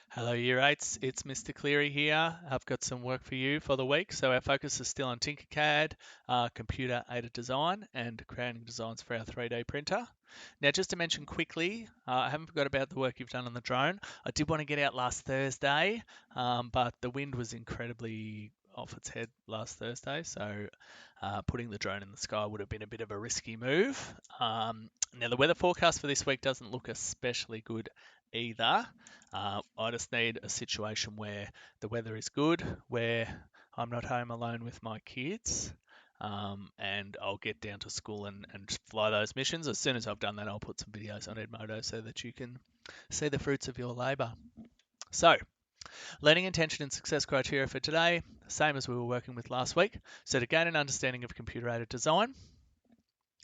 Hello, Year 8s. It's Mr. Cleary here. I've got some work for you for the week. So, our focus is still on Tinkercad, computer aided design, and creating designs for our 3D printer. Now, just to mention quickly, I haven't forgot about the work you've done on the drone. I did want to get out last Thursday, but the wind was incredibly off its head last Thursday. So, putting the drone in the sky would have been a bit of a risky move. Now, the weather forecast for this week doesn't look especially good either. I just need a situation where the weather is good, where I'm not home alone with my kids, and I'll get down to school and fly those missions. As soon as I've done that, I'll put some videos on Edmodo so that you can see the fruits of your labour. So, learning intention and success criteria for today, same as we were working with last week. So, to gain an understanding of computer aided design,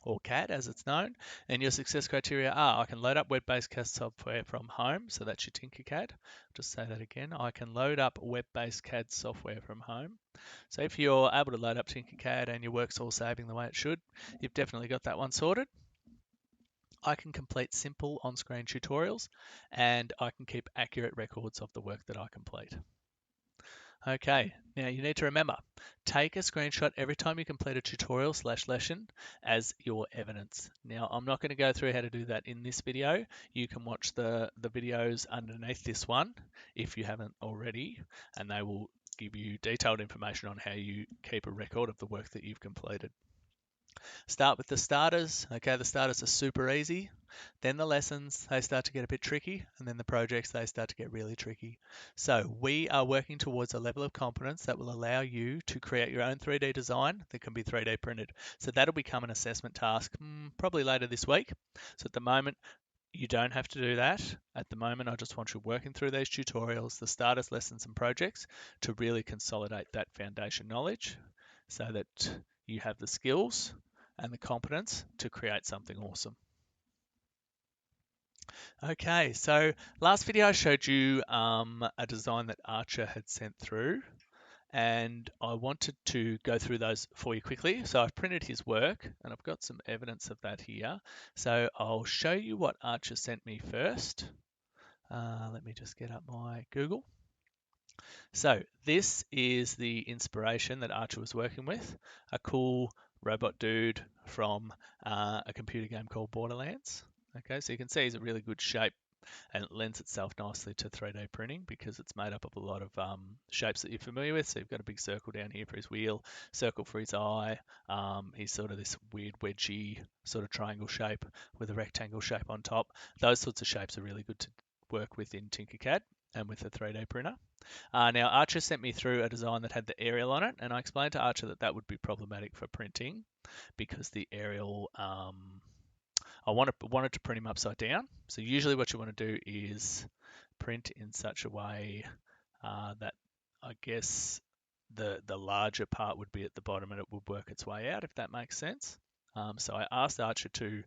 or CAD as it's known. And your success criteria are I can load up web-based CAD software from home, so that's your Tinkercad. Just say that again. I can load up web-based CAD software from home. So if you're able to load up Tinkercad and your work's all saving the way it should, you've definitely got that one sorted. I can complete simple on-screen tutorials and I can keep accurate records of the work that I complete. Okay, now you need to remember, take a screenshot every time you complete a tutorial/lesson as your evidence. Now, I'm not going to go through how to do that in this video. You can watch the videos underneath this one if you haven't already, and they will give you detailed information on how you keep a record of the work that you've completed. Start with the starters. Okay, the starters are super easy. Then the lessons, they start to get a bit tricky. And then the projects, they start to get really tricky. So we are working towards a level of competence that will allow you to create your own 3D design that can be 3D printed. So that'll become an assessment task probably later this week. So at the moment, you don't have to do that. At the moment, I just want you working through these tutorials, the starters, lessons, and projects to really consolidate that foundation knowledge so that you have the skills and the competence to create something awesome. Okay, so last video I showed you a design that Archer had sent through, and I wanted to go through those for you quickly. So I've printed his work, and I've got some evidence of that here. So I'll show you what Archer sent me first. Let me just get up my Google. So this is the inspiration that Archer was working with, a cool robot dude from a computer game called Borderlands. Okay, so you can see he's a really good shape and it lends itself nicely to 3D printing because it's made up of a lot of shapes that you're familiar with. So you've got a big circle down here for his wheel, circle for his eye. He's sort of this weird wedgy sort of triangle shape with a rectangle shape on top. Those sorts of shapes are really good to work with in Tinkercad and with a 3D printer. Now, Archer sent me through a design that had the aerial on it, and I explained to Archer that that would be problematic for printing because the aerial, I wanted to print him upside down. So usually what you want to do is print in such a way that I guess the larger part would be at the bottom and it would work its way out, if that makes sense. So I asked Archer to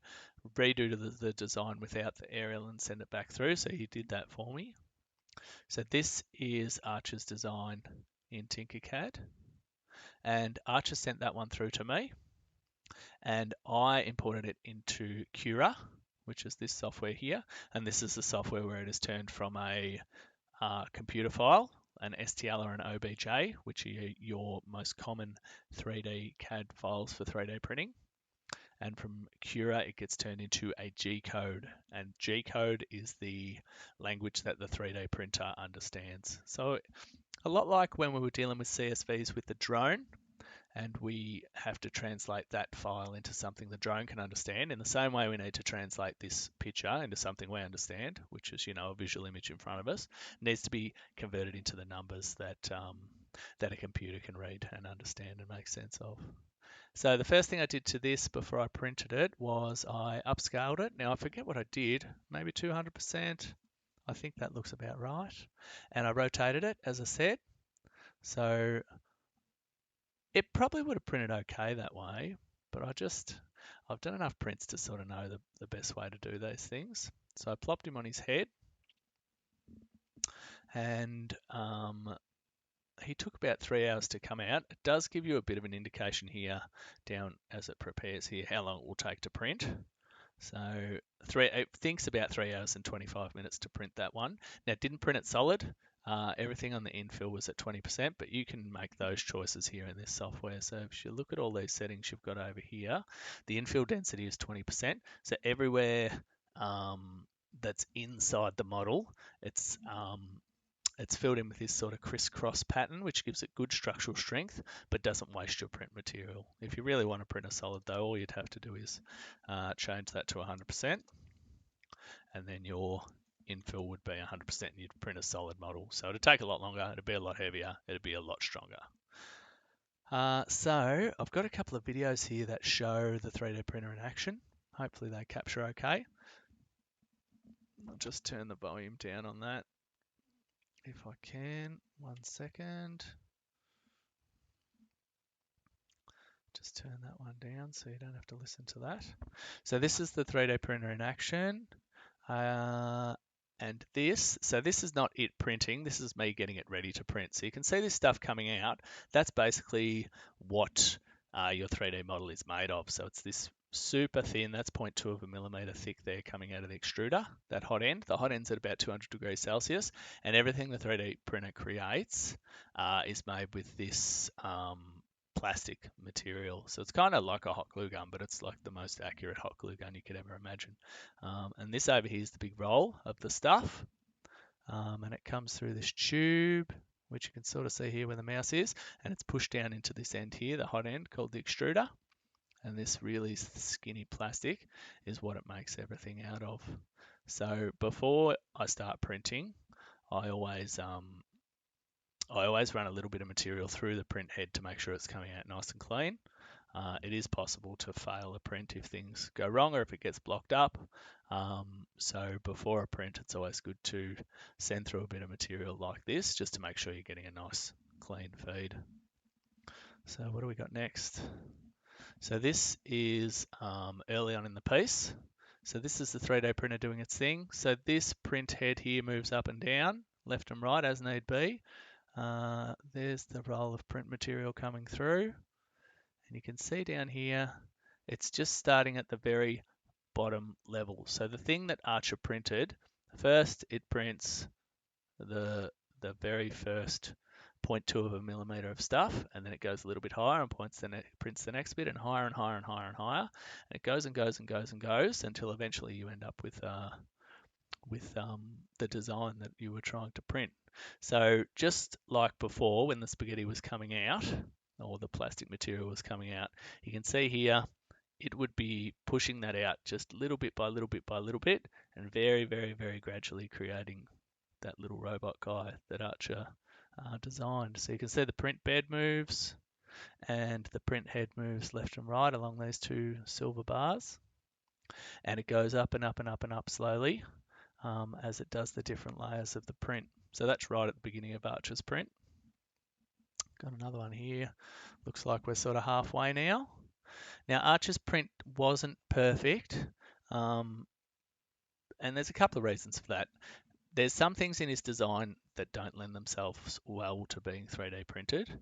redo the design without the aerial and send it back through, so he did that for me. So this is Archer's design in Tinkercad, and Archer sent that one through to me, and I imported it into Cura, which is this software here, and this is the software where it is turned from a computer file, an STL or an OBJ, which are your most common 3D CAD files for 3D printing. And from Cura, it gets turned into a G code, and G code is the language that the 3D printer understands. So a lot like when we were dealing with CSVs with the drone, and we have to translate that file into something the drone can understand. In the same way, we need to translate this picture into something we understand, which is, a visual image in front of us. It needs to be converted into the numbers that that a computer can read and understand and make sense of. So the first thing I did to this before I printed it was I upscaled it. Now I forget what I did, maybe 200%. I think that looks about right. And I rotated it, as I said. So it probably would have printed okay that way, but I've done enough prints to sort of know the best way to do those things. So I plopped him on his head, and he took about 3 hours to come out. It does give you a bit of an indication here down as it prepares here how long it will take to print. So it thinks about 3 hours and 25 minutes to print that one. Now, it didn't print it solid. Everything on the infill was at 20%, but you can make those choices here in this software. So if you look at all these settings you've got over here, the infill density is 20%. So everywhere that's inside the model, it's filled in with this sort of crisscross pattern, which gives it good structural strength, but doesn't waste your print material. If you really want to print a solid though, all you'd have to do is change that to 100%, and then your infill would be 100% and you'd print a solid model. So it'd take a lot longer, it'd be a lot heavier, it'd be a lot stronger. So I've got a couple of videos here that show the 3D printer in action. Hopefully they capture okay. I'll just turn the volume down on that if I can. 1 second. Just turn that one down so you don't have to listen to that. So this is the 3D printer in action. And this is not it printing, this is me getting it ready to print. So you can see this stuff coming out. That's basically what your 3D model is made of. So it's this super thin, that's 0.2 of a millimeter thick there coming out of the extruder, that hot end. The hot end's at about 200 degrees Celsius, and everything the 3D printer creates is made with this plastic material. So it's kind of like a hot glue gun, but it's like the most accurate hot glue gun you could ever imagine. And this over here is the big roll of the stuff. And it comes through this tube, which you can sort of see here where the mouse is, and it's pushed down into this end here, the hot end called the extruder. And this really skinny plastic is what it makes everything out of. So before I start printing, I always run a little bit of material through the print head to make sure it's coming out nice and clean. It is possible to fail a print if things go wrong or if it gets blocked up. So before a print, it's always good to send through a bit of material like this just to make sure you're getting a nice clean feed. So what do we got next? So this is early on in the piece. So this is the 3D printer doing its thing. So this print head here moves up and down, left and right as need be. There's the roll of print material coming through. And you can see down here, it's just starting at the very bottom level. So the thing that Archer printed, first it prints the very first 0.2 of a millimeter of stuff, and then it goes a little bit higher and prints the next bit, and higher and higher and higher and higher. And it goes and goes and goes and goes until eventually you end up with the design that you were trying to print. So just like before, when the spaghetti was coming out, or the plastic material was coming out, you can see here it would be pushing that out just little bit by little bit by little bit, and very, very, very gradually creating that little robot guy that Archer designed. So you can see the print bed moves, and the print head moves left and right along these two silver bars, and it goes up and up and up and up slowly as it does the different layers of the print. So that's right at the beginning of Archer's print. Got another one here. Looks like we're sort of halfway now. Now Archer's print wasn't perfect, and there's a couple of reasons for that. There's some things in his design that don't lend themselves well to being 3D printed,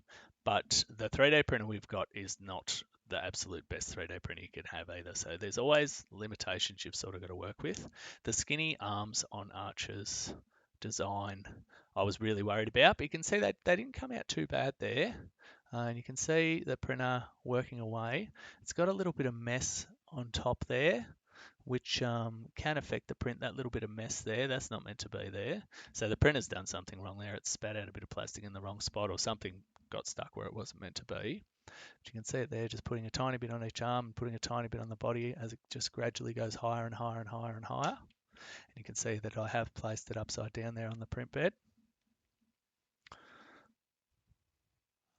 but the 3D printer we've got is not the absolute best 3D printer you can have either. So there's always limitations you've sort of got to work with. The skinny arms on Archer's design I was really worried about, but you can see that they didn't come out too bad there. And you can see the printer working away. It's got a little bit of mess on top there, which can affect the print. That little bit of mess there, that's not meant to be there. So the printer's done something wrong there. It's spat out a bit of plastic in the wrong spot, or something got stuck where it wasn't meant to be. But you can see it there, just putting a tiny bit on each arm and putting a tiny bit on the body as it just gradually goes higher and higher and higher and higher. And you can see that I have placed it upside down there on the print bed.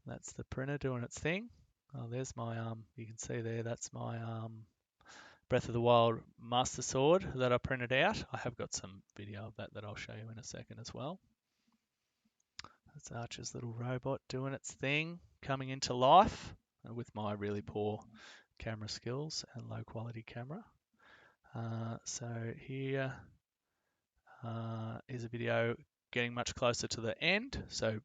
That's the printer doing its thing. Oh, there's my you can see there, that's my Breath of the Wild Master Sword that I printed out. I have got some video of that I'll show you in a second as well. That's Archer's little robot doing its thing, coming into life with my really poor camera skills and low quality camera. So here is a video getting much closer to the end. So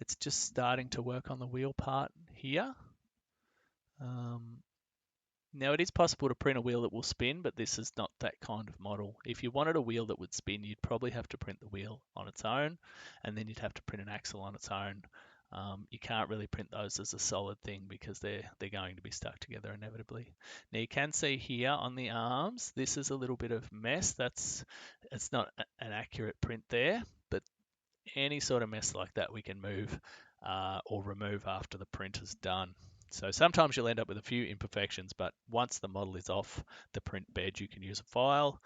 it's just starting to work on the wheel part here. Now it is possible to print a wheel that will spin, but this is not that kind of model. If you wanted a wheel that would spin, you'd probably have to print the wheel on its own, and then you'd have to print an axle on its own. You can't really print those as a solid thing because they're going to be stuck together inevitably. Now you can see here on the arms, this is a little bit of mess. It's not an accurate print there, but any sort of mess like that we can move or remove after the print is done. So sometimes you'll end up with a few imperfections, but once the model is off the print bed, you can use a file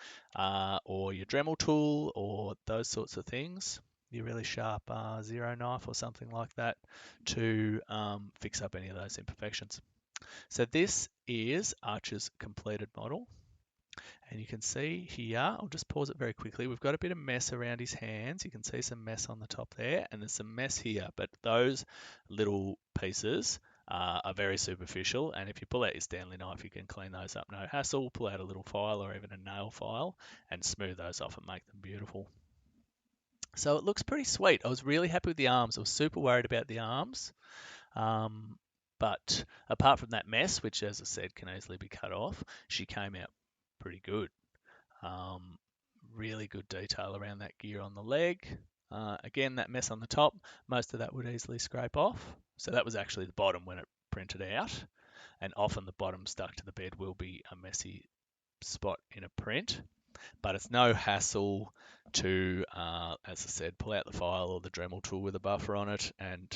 or your Dremel tool or those sorts of things, your really sharp zero knife or something like that to fix up any of those imperfections. So this is Archer's completed model. And you can see here, I'll just pause it very quickly. We've got a bit of mess around his hands. You can see some mess on the top there, and there's some mess here. But those little pieces are very superficial. And if you pull out your Stanley knife, you can clean those up no hassle. Pull out a little file or even a nail file and smooth those off and make them beautiful. So it looks pretty sweet. I was really happy with the arms. I was super worried about the arms. But apart from that mess, which as I said can easily be cut off, she came out pretty good. Really good detail around that gear on the leg. Again, that mess on the top, most of that would easily scrape off. So that was actually the bottom when it printed out. And often the bottom stuck to the bed will be a messy spot in a print. But it's no hassle to, as I said, pull out the file or the Dremel tool with a buffer on it and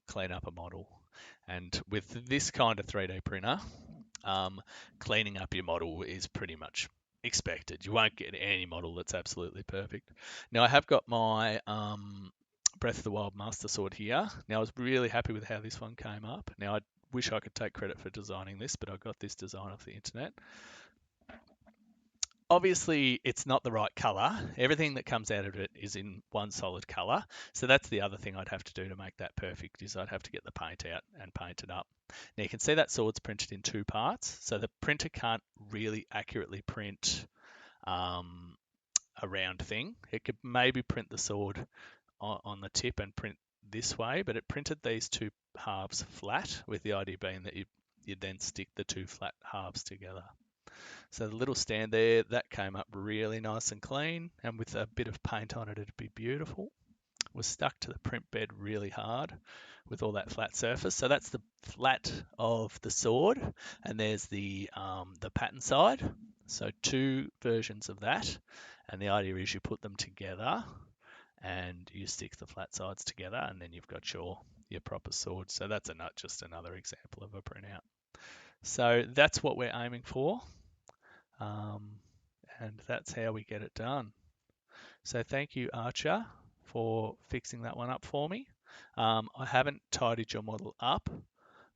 clean up a model. And with this kind of 3D printer, cleaning up your model is pretty much expected. You won't get any model that's absolutely perfect. Now I have got my Breath of the Wild Master Sword here. Now I was really happy with how this one came up. Now I wish I could take credit for designing this, but I got this design off the internet. Obviously, it's not the right color. Everything that comes out of it is in one solid color. So that's the other thing I'd have to do to make that perfect is I'd have to get the paint out and paint it up. Now you can see that sword's printed in two parts. So the printer can't really accurately print a round thing. It could maybe print the sword on the tip and print this way, but it printed these two halves flat with the idea being that you'd then stick the two flat halves together. So the little stand there, that came up really nice and clean, and with a bit of paint on it, it'd be beautiful. Was stuck to the print bed really hard with all that flat surface. So that's the flat of the sword, and there's the pattern side. So two versions of that, and the idea is you put them together and you stick the flat sides together, and then you've got your proper sword. So that's just another example of a printout. So that's what we're aiming for. And that's how we get it done. So thank you, Archer, for fixing that one up for me. I haven't tidied your model up,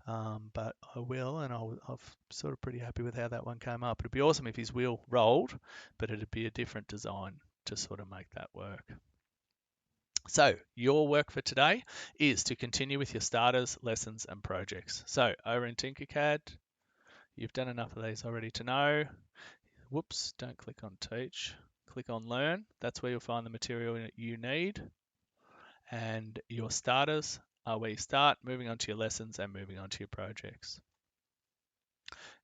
but I will, and I'm sort of pretty happy with how that one came up. It'd be awesome if his wheel rolled, but it'd be a different design to sort of make that work. So your work for today is to continue with your starters, lessons, and projects. So over in Tinkercad, you've done enough of these already to know. Whoops, don't click on teach. Click on learn. That's where you'll find the material you need. And your starters are where you start, moving on to your lessons and moving on to your projects.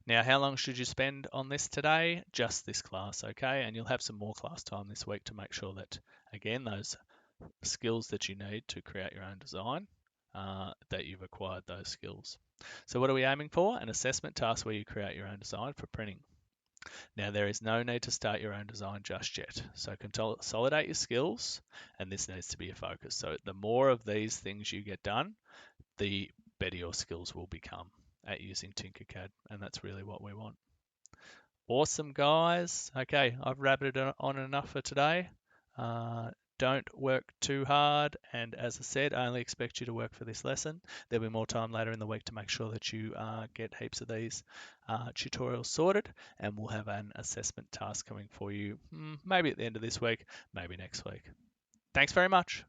Now, how long should you spend on this today? Just this class, okay? And you'll have some more class time this week to make sure that, again, those skills that you need to create your own design, that you've acquired those skills. So what are we aiming for? An assessment task where you create your own design for printing. Now, there is no need to start your own design just yet. So consolidate your skills, and this needs to be a focus. So the more of these things you get done, the better your skills will become at using Tinkercad, and that's really what we want. Awesome, guys. Okay, I've rabbited on enough for today. Don't work too hard, and as I said, I only expect you to work for this lesson. There'll be more time later in the week to make sure that you get heaps of these tutorials sorted, and we'll have an assessment task coming for you maybe at the end of this week, maybe next week. Thanks very much.